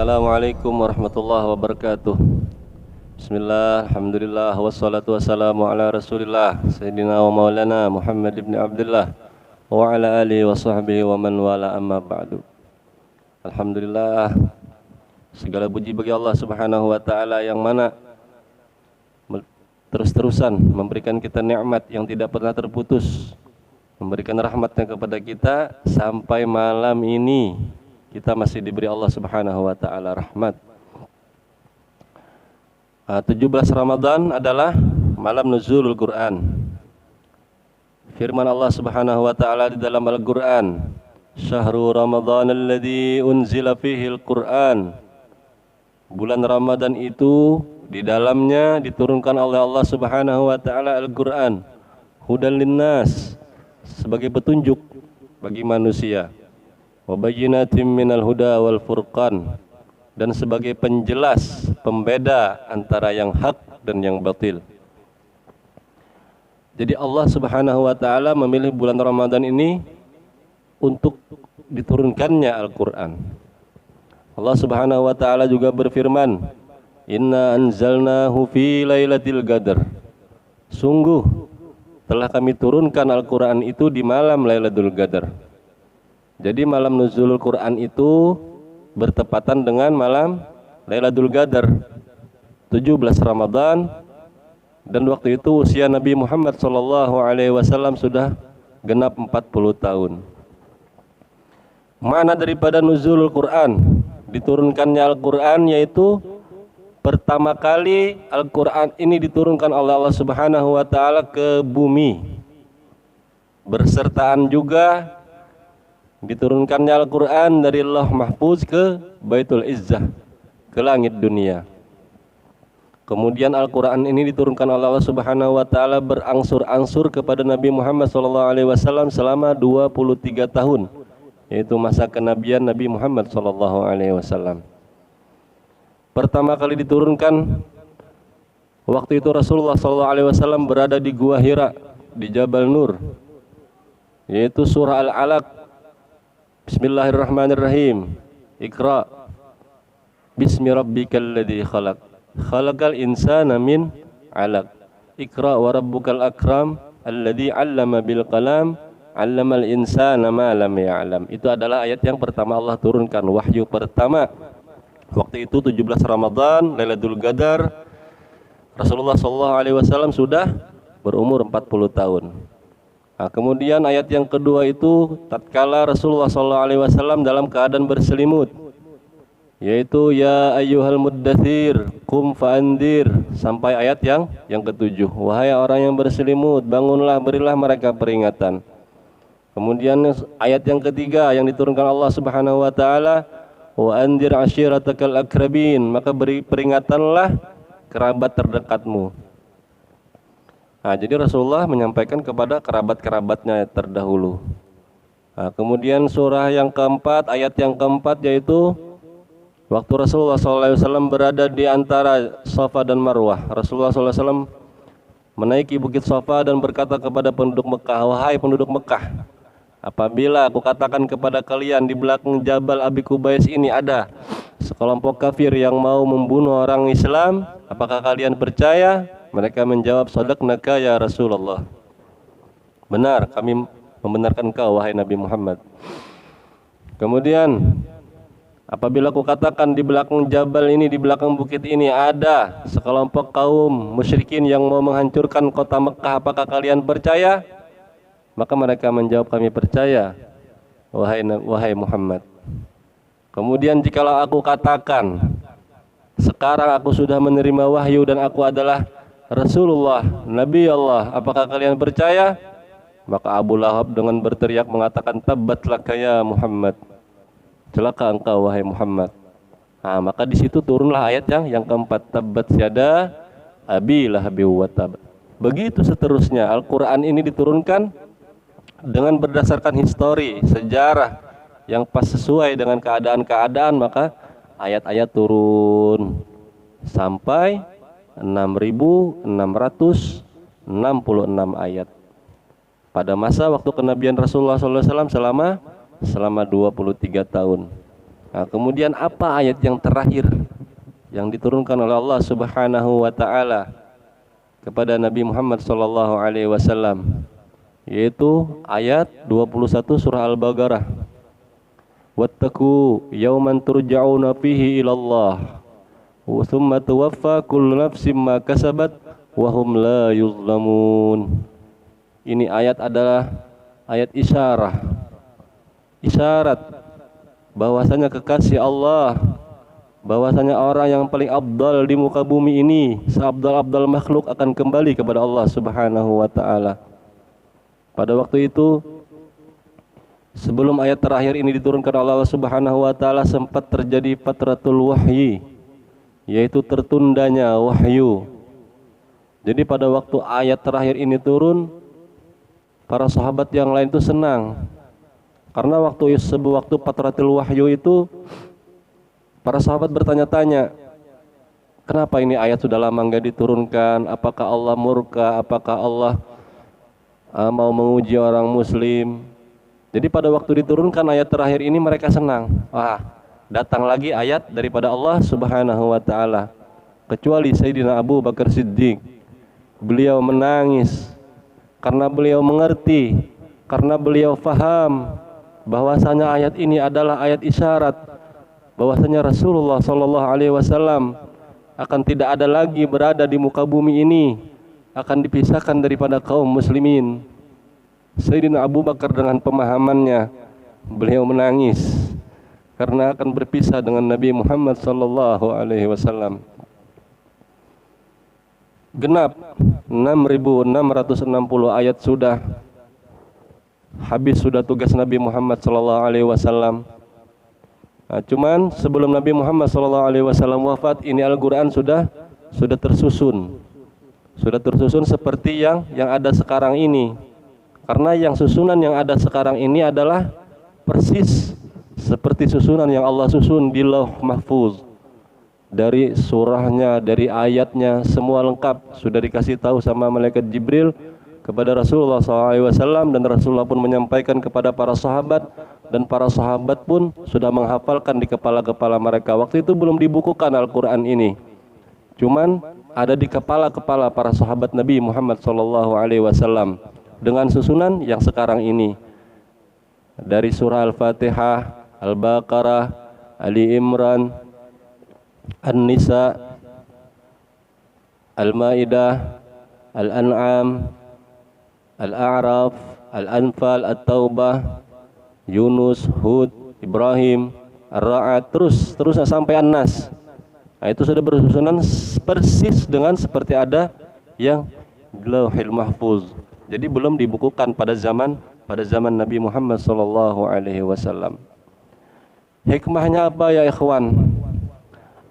Assalamualaikum warahmatullahi wabarakatuh. Bismillah, alhamdulillah, wassalatu wassalamu ala rasulillah Sayyidina wa maulana Muhammad ibn Abdullah wa ala alihi wa sahbihi wa man wala amma ba'du. Alhamdulillah, segala puji bagi Allah subhanahu wa ta'ala yang mana terus-terusan memberikan kita nikmat yang tidak pernah terputus, memberikan rahmatnya kepada kita sampai malam ini kita masih diberi Allah subhanahu wa ta'ala rahmat. 17 Ramadan adalah malam nuzulul Quran. Firman Allah subhanahu wa ta'ala di dalam Al-Quran, Syahrul Ramadan alladzi unzila fihil Quran. Bulan Ramadan itu di dalamnya diturunkan oleh Allah subhanahu wa ta'ala Al-Quran, hudan linnas, sebagai petunjuk bagi manusia, wa bayyinatin minal huda wal furqan, dan sebagai penjelas, pembeda antara yang hak dan yang batil. Jadi Allah subhanahu wa ta'ala memilih bulan Ramadan ini untuk diturunkannya Al-Quran. Allah subhanahu wa ta'ala juga berfirman, Inna anzalnahu fi lailatul qadar. Sungguh telah kami turunkan Al-Quran itu di malam Lailatul Qadar. Jadi malam nuzulul Quran itu bertepatan dengan malam Lailatul Qadar 17 Ramadan, dan waktu itu usia Nabi Muhammad SAW sudah genap 40 tahun. Mana daripada nuzulul Quran, diturunkannya Al-Quran, yaitu pertama kali Al-Quran ini diturunkan oleh Allah Subhanahu wa ta'ala ke bumi, bersertaan juga diturunkannya Al-Quran dari Lauh Mahfuz ke Baitul Izzah, ke langit dunia. Kemudian Al-Quran ini diturunkan oleh Allah Subhanahu wa ta'ala berangsur-angsur kepada Nabi Muhammad SAW selama 23 tahun, yaitu masa kenabian Nabi Muhammad SAW. Pertama kali diturunkan waktu itu Rasulullah SAW berada di Gua Hira di Jabal Nur, yaitu surah Al-Alaq. Bismillahirrahmanirrahim. Iqra bismi rabbikal ladzi khalaq, khalaqal insana min 'alaq. Iqra wa rabbukal akram alladzi 'allama bil qalam 'allamal insana ma lam ya'lam. Itu adalah ayat yang pertama Allah turunkan, wahyu pertama. Waktu itu 17 Ramadan, Lailatul Qadar. Rasulullah SAW sudah berumur 40 tahun. Nah, kemudian ayat yang kedua itu tatkala Rasulullah SAW dalam keadaan berselimut, yaitu ya ayyuhal muddathir qum fa'andir, sampai ayat yang ketujuh, wahai orang yang berselimut, bangunlah, berilah mereka peringatan. Kemudian ayat yang ketiga yang diturunkan Allah Subhanahu wa ta'ala, wa andir ashiratakal akrabin, maka beri peringatanlah kerabat terdekatmu. Nah, jadi Rasulullah menyampaikan kepada kerabat-kerabatnya terdahulu. Nah, kemudian surah yang keempat, ayat yang keempat, yaitu waktu Rasulullah SAW berada di antara Safa dan Marwah. Rasulullah SAW menaiki bukit Safa dan berkata kepada penduduk Mekah, wahai penduduk Mekah, apabila aku katakan kepada kalian di belakang Jabal Abi Kubais ini ada sekelompok kafir yang mau membunuh orang Islam, apakah kalian percaya? Mereka menjawab, sadaqnaka ya Rasulullah. Benar, kami membenarkan kau wahai Nabi Muhammad. Kemudian apabila aku katakan di belakang jabal ini, di belakang bukit ini ada sekelompok kaum musyrikin yang mau menghancurkan kota Mekah, apakah kalian percaya? Maka mereka menjawab, kami percaya wahai Muhammad. Kemudian jikalau aku katakan sekarang aku sudah menerima wahyu dan aku adalah Rasulullah, Nabi Allah, apakah kalian percaya? Maka Abu Lahab dengan berteriak mengatakan, tabbat laka ya Muhammad, celaka engkau wahai Muhammad. Nah, maka di situ turunlah ayat yang keempat, tabbat yada abi lahabi wa tab. Begitu seterusnya. Al-Quran ini diturunkan dengan berdasarkan histori, sejarah yang pas sesuai dengan keadaan-keadaan, maka ayat-ayat turun sampai 6.666 ayat pada masa waktu kenabian Rasulullah SAW selama 23 tahun. Nah, kemudian apa ayat yang terakhir yang diturunkan oleh Allah Subhanahu wa taala kepada Nabi Muhammad sallallahu alaihi wasallam, yaitu ayat 21 surah Al-Baqarah. Wattaqu yawman turja'una fihi ilallah wa thumma tuwaffa kullu nafsin ma kasabat wa hum la yuzlamun. Ini ayat adalah ayat isyarat bahwasanya kekasih Allah, bahwasanya orang yang paling afdal di muka bumi ini, seabdal-abdal makhluk akan kembali kepada Allah Subhanahu wa taala. Pada waktu itu, sebelum ayat terakhir ini diturunkan oleh Allah Subhanahu wa taala, sempat terjadi fatratul wahyi, yaitu tertundanya wahyu. Jadi pada waktu ayat terakhir ini turun, para sahabat yang lain itu senang. Karena waktu fatratul wahyu itu, para sahabat bertanya-tanya, kenapa ini ayat sudah lama enggak diturunkan? Apakah Allah murka? Apakah Allah mau menguji orang muslim? Jadi pada waktu diturunkan ayat terakhir ini mereka senang. Wah, datang lagi ayat daripada Allah Subhanahu wa taala. Kecuali Sayyidina Abu Bakar Siddiq, beliau menangis karena beliau mengerti, karena beliau faham bahwasanya ayat ini adalah ayat isyarat bahwasanya Rasulullah sallallahu alaihi wasallam akan tidak ada lagi berada di muka bumi ini, akan dipisahkan daripada kaum muslimin. Sayyidina Abu Bakar dengan pemahamannya, beliau menangis karena akan berpisah dengan Nabi Muhammad sallallahu alaihi wasallam. Genap 6.660 ayat sudah habis, sudah tugas Nabi Muhammad sallallahu alaihi wasallam. Nah, cuman sebelum Nabi Muhammad sallallahu alaihi wasallam wafat, ini Al-Qur'an sudah tersusun. Sudah tersusun seperti yang ada sekarang ini. Karena yang susunan yang ada sekarang ini adalah persis seperti susunan yang Allah susun di Lauh Mahfuz. Dari surahnya, dari ayatnya, semua lengkap sudah dikasih tahu sama malaikat Jibril kepada Rasulullah SAW, dan Rasulullah pun menyampaikan kepada para sahabat, dan para sahabat pun sudah menghafalkan di kepala-kepala mereka. Waktu itu belum dibukukan Al-Quran ini, cuman ada di kepala-kepala para sahabat Nabi Muhammad SAW dengan susunan yang sekarang ini, dari surah Al-Fatihah, Al-Baqarah, Ali Imran, An-Nisa, Al-Maidah, Al-An'am, Al-A'raf, Al-Anfal, At-Taubah, Yunus, Hud, Ibrahim, Ar-Ra'd, terus sampai An-Nas. Nah, itu sudah bersusunan persis dengan seperti ada yang di Lauhil Mahfuz. Jadi belum dibukukan pada zaman Nabi Muhammad sallallahu alaihi wasallam. Hikmahnya apa ya ikhwan?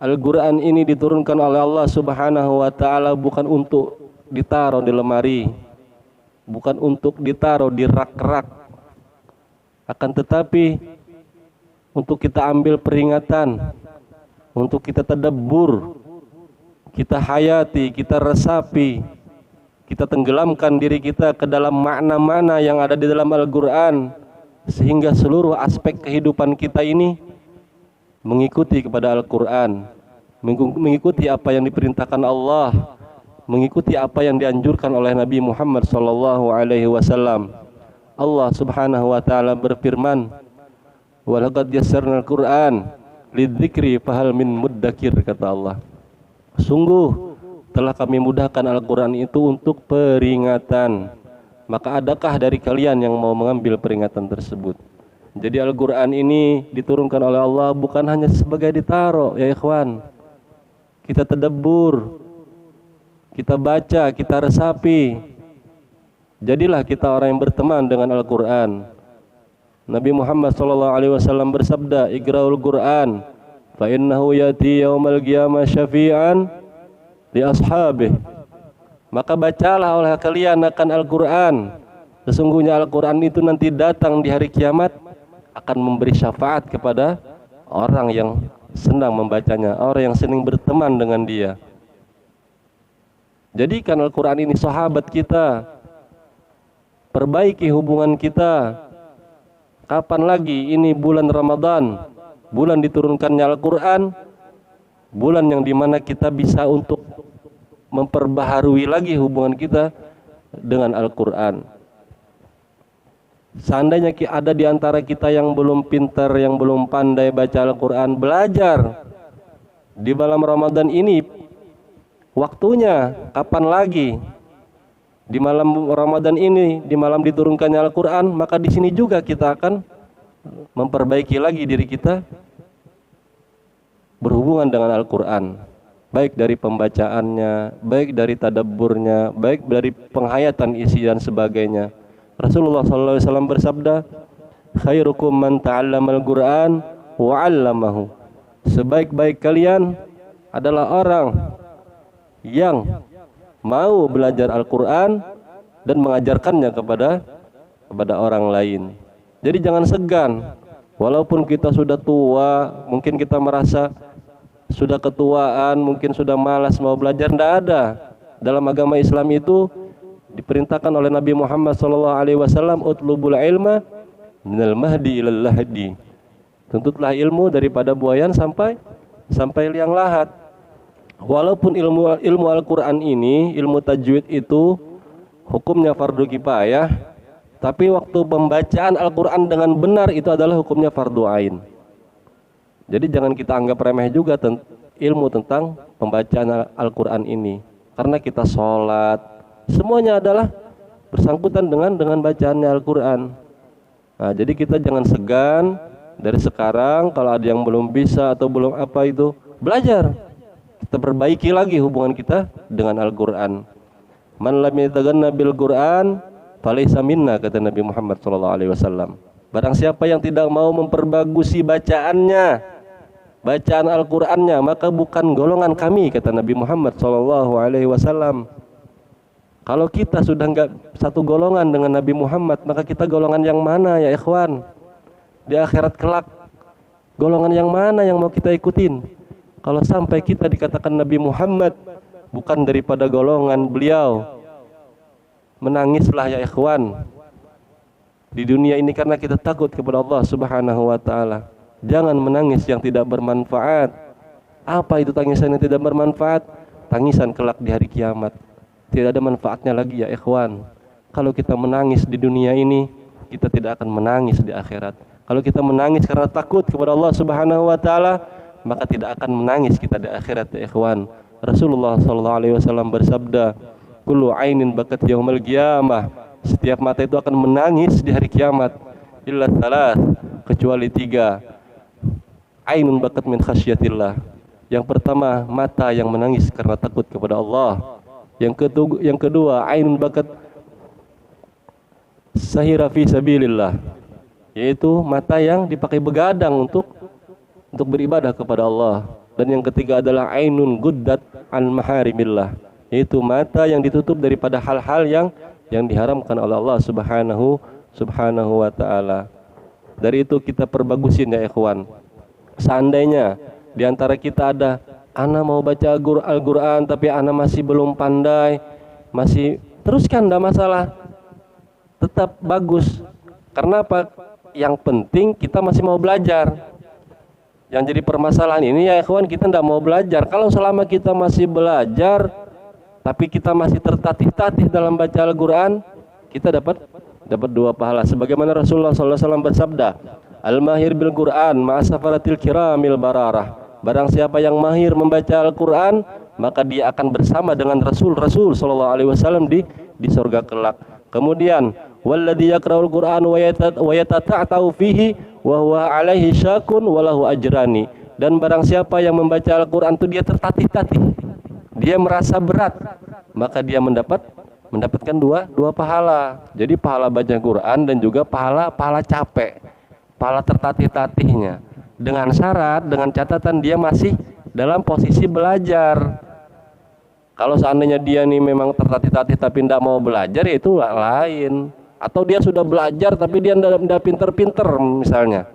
Al-Qur'an ini diturunkan oleh Allah Subhanahu wa taala bukan untuk ditaruh di lemari, bukan untuk ditaruh di rak-rak, akan tetapi untuk kita ambil peringatan, untuk kita tadabbur, kita hayati, kita resapi, kita tenggelamkan diri kita ke dalam makna-makna yang ada di dalam Al-Qur'an, sehingga seluruh aspek kehidupan kita ini mengikuti kepada Al-Qur'an, mengikuti apa yang diperintahkan Allah, mengikuti apa yang dianjurkan oleh Nabi Muhammad sallallahu alaihi wasallam. Allah Subhanahu wa taala berfirman, "Wa laqad yassarnal Qur'an lidzikri fahal min muddakir," kata Allah. Sungguh telah kami mudahkan Al-Qur'an itu untuk peringatan. Maka adakah dari kalian yang mau mengambil peringatan tersebut? Jadi Al-Qur'an ini diturunkan oleh Allah bukan hanya sebagai ditaruh ya ikhwan. Kita tadabbur, kita baca, kita resapi. Jadilah kita orang yang berteman dengan Al-Qur'an. Nabi Muhammad SAW bersabda, "Iqra'ul Qur'an fa innahu yati yaumal qiyamah syafi'an li ashabih." Maka bacalah oleh kalian akan Al-Qur'an. Sesungguhnya Al-Qur'an itu nanti datang di hari kiamat akan memberi syafaat kepada orang yang senang membacanya, orang yang senang berteman dengan dia. Jadikan Al-Qur'an ini sahabat kita, perbaiki hubungan kita. Kapan lagi ini bulan Ramadan, bulan diturunkannya Al-Quran, bulan yang dimana kita bisa untuk memperbaharui lagi hubungan kita dengan Al-Quran. Seandainya ada di antara kita yang belum pintar, yang belum pandai baca Al-Quran, belajar di malam Ramadan ini. Waktunya kapan lagi? Di malam Ramadan ini, di malam diturunkannya Al-Quran, maka di sini juga kita akan memperbaiki lagi diri kita berhubungan dengan Al-Quran, baik dari pembacaannya, baik dari tadabburnya, baik dari penghayatan isi dan sebagainya. Rasulullah SAW bersabda, khairukum man ta'allamal Qur'an wa 'allamahu. Sebaik-baik kalian adalah orang yang mau belajar Al-Quran dan mengajarkannya kepada orang lain. Jadi jangan segan. Walaupun kita sudah tua, mungkin kita merasa sudah ketuaan, mungkin sudah malas mau belajar, tidak ada. Dalam agama Islam itu diperintahkan oleh Nabi Muhammad SAW, utlubul ilma minal mahdi ilal lahdi. Tuntutlah ilmu daripada buayan sampai liang lahat. Walaupun ilmu Al-Quran ini, ilmu tajwid itu hukumnya fardu kifayah, tapi waktu pembacaan Al-Quran dengan benar itu adalah hukumnya fardu ain. Jadi jangan kita anggap remeh juga ilmu tentang pembacaan Al-Quran ini, karena kita sholat, semuanya adalah bersangkutan dengan bacaannya Al-Quran. Nah, jadi kita jangan segan dari sekarang, kalau ada yang belum bisa atau belum apa itu, belajar. Kita perbaiki lagi hubungan kita dengan Al-Quran. Man lam yataghanna bil Quran falaysa minna, kata Nabi Muhammad SAW. Barang siapa yang tidak mau memperbagusi bacaannya, bacaan Al-Qurannya, maka bukan golongan kami, kata Nabi Muhammad SAW. Kalau kita sudah enggak satu golongan dengan Nabi Muhammad, maka kita golongan yang mana ya ikhwan? Di akhirat kelak, golongan yang mana yang mau kita ikutin? Kalau sampai kita dikatakan Nabi Muhammad bukan daripada golongan beliau, menangislah ya ikhwan di dunia ini, karena kita takut kepada Allah Subhanahu wa taala. Jangan menangis yang tidak bermanfaat. Apa itu tangisan yang tidak bermanfaat? Tangisan kelak di hari kiamat. Tidak ada manfaatnya lagi ya ikhwan. Kalau kita menangis di dunia ini, kita tidak akan menangis di akhirat. Kalau kita menangis karena takut kepada Allah Subhanahu wa taala, maka tidak akan menangis kita di akhirat ya ikhwan. Rasulullah SAW bersabda, kullu ainin bakat yaumil qiyamah. Setiap mata itu akan menangis di hari kiamat. Illa thalath, kecuali 3. Ainun bakat min khasyatillah. Yang pertama, mata yang menangis karena takut kepada Allah. Yang kedua, ainun bakat sahira fi sabilillah, yaitu mata yang dipakai begadang untuk beribadah kepada Allah. Dan yang ketiga adalah ainun guddat an maharimillah, yaitu mata yang ditutup daripada hal-hal yang diharamkan oleh Allah Subhanahu wa taala. Dari itu kita perbagusin ya ikhwan. Seandainya di antara kita ada ana mau baca Al-Quran tapi ana masih belum pandai, masih teruskan, tidak masalah, tetap bagus. Karena apa? Yang penting kita masih mau belajar. Yang jadi permasalahan ini ya ikhwan, kita tidak mau belajar. Kalau selama kita masih belajar tapi kita masih tertatih-tatih dalam baca Al-Quran, kita dapat 2 pahala. Sebagaimana Rasulullah SAW bersabda, al-mahir bil Quran ma'asafaratil kiramil bararah. Barang siapa yang mahir membaca Al-Quran, maka dia akan bersama dengan Rasul SAW di surga kelak. Kemudian walladzi yaqra'ul Qur'an wa yatata'u fihi wa huwa 'alaihi syakun wa lahu ajrani. Dan barang siapa yang membaca Al-Qur'an itu dia tertatih-tatih, dia merasa berat, maka dia mendapatkan dua pahala. Jadi pahala baca Quran dan juga pahala capek, pahala tertatih-tatihnya. Dengan syarat, dengan catatan dia masih dalam posisi belajar. Kalau seandainya dia nih memang tertatih-tatih tapi tidak mau belajar, ya itu lain. Atau dia sudah belajar tapi dia tidak pinter-pinter misalnya,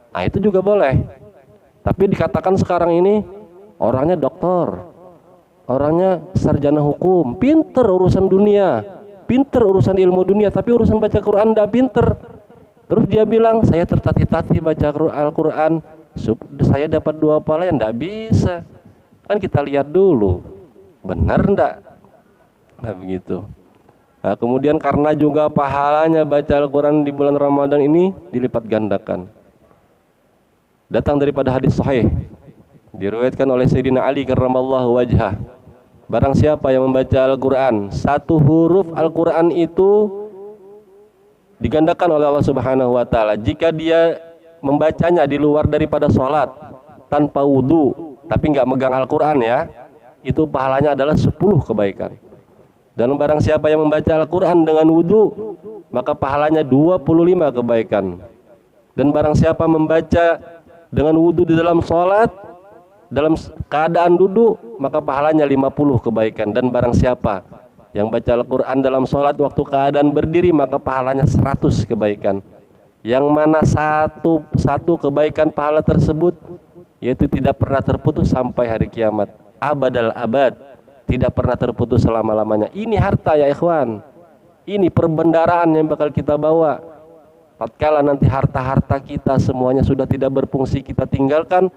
nah itu juga boleh. Tapi dikatakan sekarang ini orangnya doktor, orangnya sarjana hukum, pinter urusan dunia, pinter urusan ilmu dunia, tapi urusan baca Quran tidak pinter. Terus dia bilang saya tertatih-tatih baca Al-Quran, Saya dapat 2 pahala, ya enggak bisa. Kan kita lihat dulu, benar enggak? Nah begitu. Nah, kemudian karena juga pahalanya baca Al-Quran di bulan Ramadan ini dilipat gandakan. Datang daripada hadis sahih, diriwayatkan oleh Sayyidina Ali karramallahu wajhah. Barang siapa yang membaca Al-Quran, 1 huruf Al-Quran itu digandakan oleh Allah Subhanahu wa taala. Jika dia membacanya di luar daripada sholat tanpa wudu, tapi nggak megang Al-Quran ya, itu pahalanya adalah 10 kebaikan. Dan barang siapa yang membaca Al-Quran dengan wudu, maka pahalanya 25 kebaikan. Dan barang siapa membaca dengan wudu di dalam sholat, dalam keadaan duduk, maka pahalanya 50 kebaikan. Dan barang siapa yang baca Al-Quran dalam sholat waktu keadaan berdiri, maka pahalanya 100 kebaikan. Yang mana satu kebaikan pahala tersebut, yaitu tidak pernah terputus sampai hari kiamat. Abadal abad, tidak pernah terputus selama-lamanya. Ini harta ya ikhwan, ini perbendaraan yang bakal kita bawa. Tatkala nanti harta-harta kita semuanya sudah tidak berfungsi, kita tinggalkan,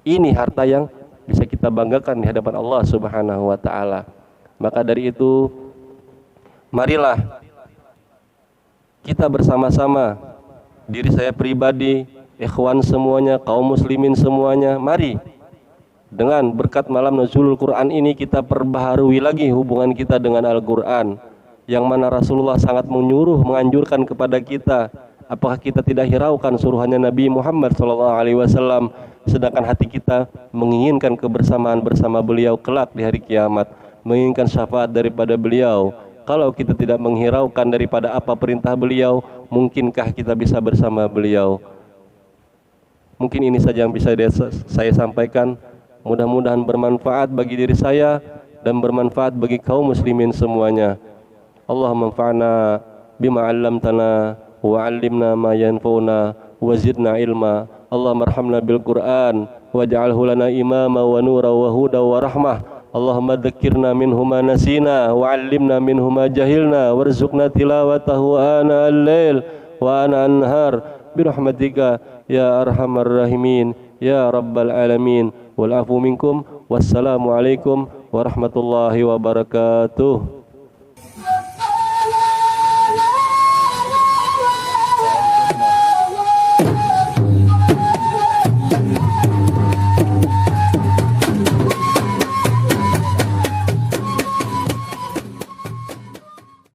ini harta yang bisa kita banggakan di hadapan Allah Subhanahu wa taala. Maka dari itu, marilah kita bersama-sama, diri saya pribadi, ikhwan semuanya, kaum muslimin semuanya, mari dengan berkat malam Nuzulul Quran ini kita perbaharui lagi hubungan kita dengan Al-Quran, yang mana Rasulullah sangat menganjurkan kepada kita. Apakah kita tidak hiraukan suruhannya Nabi Muhammad SAW, sedangkan hati kita menginginkan kebersamaan bersama beliau kelak di hari kiamat, menginginkan syafaat daripada beliau. Kalau kita tidak menghiraukan daripada apa perintah beliau, mungkinkah kita bisa bersama beliau? Mungkin ini saja yang bisa saya sampaikan. Mudah-mudahan bermanfaat bagi diri saya dan bermanfaat bagi kaum muslimin semuanya. Allahumma anfa'na bima 'allamtana wa 'allimna ma yanfa'una wa zidna ilma. Allahumma arhamna bil Qur'an waj'alhu lana imama wa nura wa huda wa rahmah. Allahumma dzakkirna minhu ma nasina wa 'allimna minhu ma jahilna warzuqna tilawatahu ana al-lail wa ana an-nahar birahmatika ya arhamar rahimin ya rabbal alamin. Wal afu minkum. Wassalamualaikum warahmatullahi wabarakatuh.